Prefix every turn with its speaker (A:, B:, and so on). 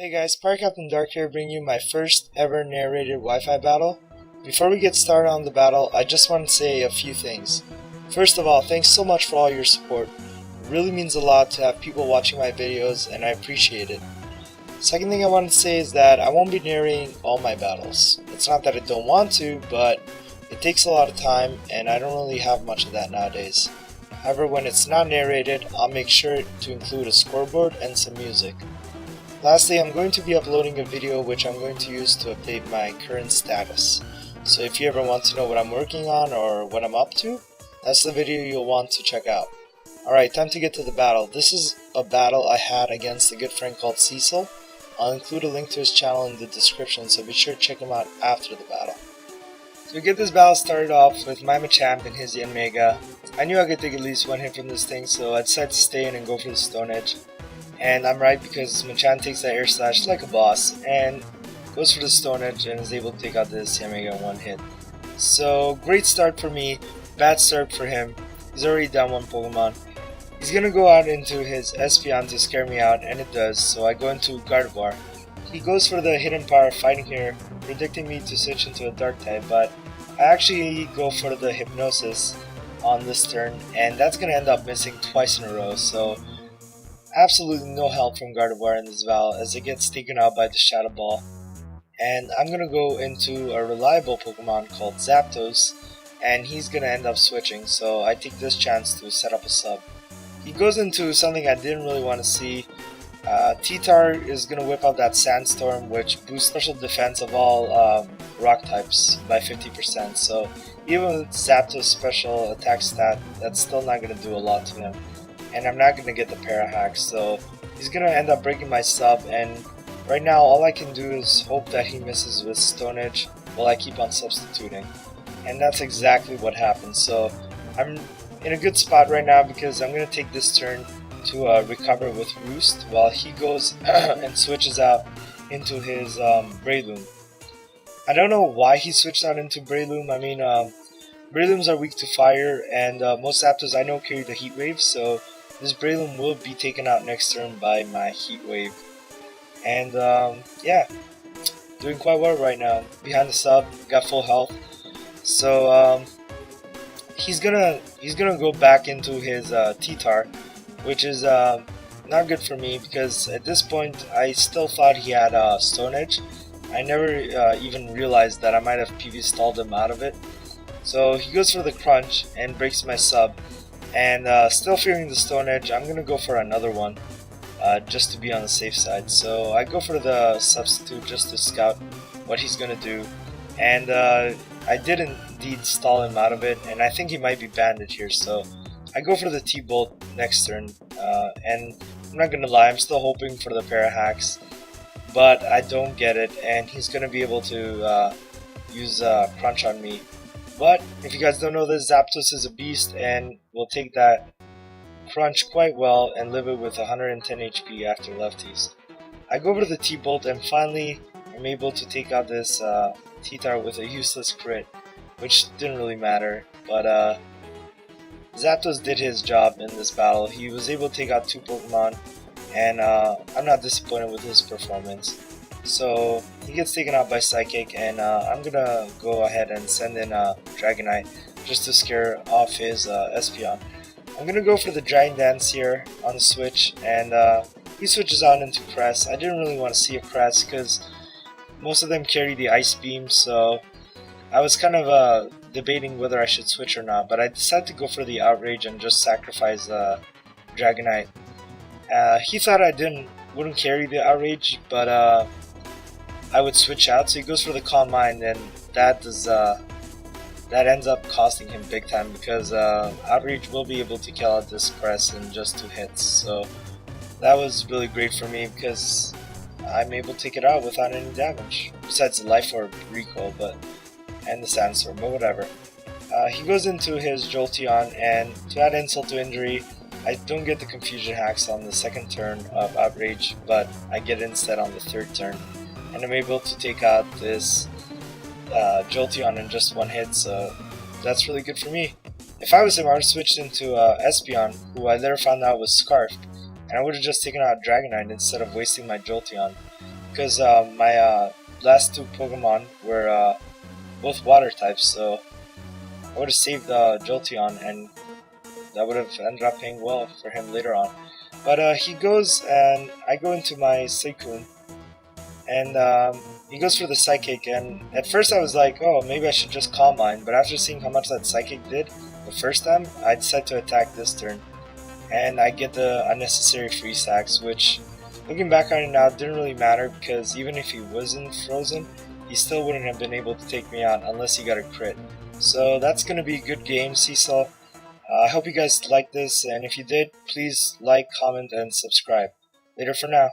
A: Hey guys, PirateCaptainDark here bringing you my first ever narrated Wi-Fi battle. Before we get started on the battle, I just want to say a few things. First of all, thanks so much for all your support. It really means a lot to have people watching my videos and I appreciate it. Second thing I want to say is that I won't be narrating all my battles. It's not that I don't want to, but it takes a lot of time and I don't really have much of that nowadays. However, when it's not narrated, I'll make sure to include a scoreboard and some music. Lastly, I'm going to be uploading a video which I'm going to use to update my current status. So if you ever want to know what I'm working on or what I'm up to, that's the video you'll want to check out. Alright, time to get to the battle. This is a battle I had against a good friend called Cecil. I'll include a link to his channel in the description, so be sure to check him out after the battle. So we get this battle started off with my Machamp and his Yanmega. I knew I could take at least one hit from this thing, so I decided to stay in and go for the Stone Edge. And I'm right, because Machamp takes that Air Slash like a boss and goes for the Stone Edge and is able to take out this Yanmega in one hit. So great start for me, bad start for him. He's already down one Pokemon. He's gonna go out into his Espeon to scare me out, and it does, so I go into Gardevoir. He goes for the Hidden Power Fighting here, predicting me to switch into a Dark type, but I actually go for the Hypnosis on this turn, and that's gonna end up missing twice in a row, so absolutely no help from Gardevoir in this battle as it gets taken out by the Shadow Ball. And I'm gonna go into a reliable Pokemon called Zapdos, and he's gonna end up switching, so I take this chance to set up a sub. He goes into something I didn't really want to see. T-Tar is gonna whip out that Sandstorm, which boosts special defense of all rock types by 50%, so even with Zapdos' special attack stat, that's still not gonna do a lot to him. And I'm not going to get the para hack, so he's going to end up breaking my sub, and right now all I can do is hope that he misses with Stone Edge while I keep on substituting. And that's exactly what happened, so I'm in a good spot right now because I'm going to take this turn to recover with Roost while he goes and switches out into his Breloom. I don't know why he switched out into Breloom. I mean, Brelooms are weak to fire, and most Zapdos I know carry the Heat Wave, so this Breloom will be taken out next turn by my Heat Wave. And yeah, doing quite well right now. Behind the sub, got full health. So he's gonna go back into his T-Tar, which is not good for me because at this point I still thought he had Stone Edge. I never even realized that I might have PV stalled him out of it. So he goes for the Crunch and breaks my sub. And still fearing the Stone Edge, I'm gonna go for another one just to be on the safe side. So I go for the Substitute just to scout what he's gonna do, and I did indeed stall him out of it, and I think he might be banded here, so I go for the T-Bolt next turn, and I'm not gonna lie, I'm still hoping for the para hacks, but I don't get it, and he's gonna be able to use Crunch on me. But if you guys don't know this, Zapdos is a beast and will take that Crunch quite well and live it with 110 HP after lefties. I go over to the T-Bolt and finally I'm able to take out this T-Tar with a useless crit, which didn't really matter. But Zapdos did his job in this battle. He was able to take out two Pokemon, and I'm not disappointed with his performance. So he gets taken out by Psychic, and I'm gonna go ahead and send in Dragonite just to scare off his Espeon. I'm gonna go for the Giant Dance here on the switch, and he switches out into Crest. I didn't really want to see a Crest because most of them carry the Ice Beam, so I was kind of debating whether I should switch or not, but I decided to go for the Outrage and just sacrifice Dragonite. He thought I wouldn't carry the Outrage, but I would switch out, so he goes for the Calm Mind, and that ends up costing him big time because Outrage will be able to kill out this Crest in just 2 hits. So that was really great for me because I'm able to take it out without any damage, besides the Life Orb recoil, and the Sandstorm, but whatever. He goes into his Jolteon, and to add insult to injury, I don't get the Confusion hacks on the second turn of Outrage, but I get it instead on the third turn. And I'm able to take out this Jolteon in just 1 hit, so that's really good for me. If I was him, I would have switched into Espeon, who I later found out was Scarfed, and I would have just taken out Dragonite instead of wasting my Jolteon, because my last two Pokemon were both water types, so I would have saved Jolteon, and that would have ended up paying well for him later on. But he goes, and I go into my Suicune, and he goes for the Psychic, and at first I was like, oh, maybe I should just Calm Mind, but after seeing how much that Psychic did the first time, I decided to attack this turn, and I get the unnecessary free stacks, which, looking back on it now, didn't really matter, because even if he wasn't frozen, he still wouldn't have been able to take me out unless he got a crit. So that's going to be a good game, Cecil. I hope you guys liked this, and if you did, please like, comment, and subscribe. Later for now.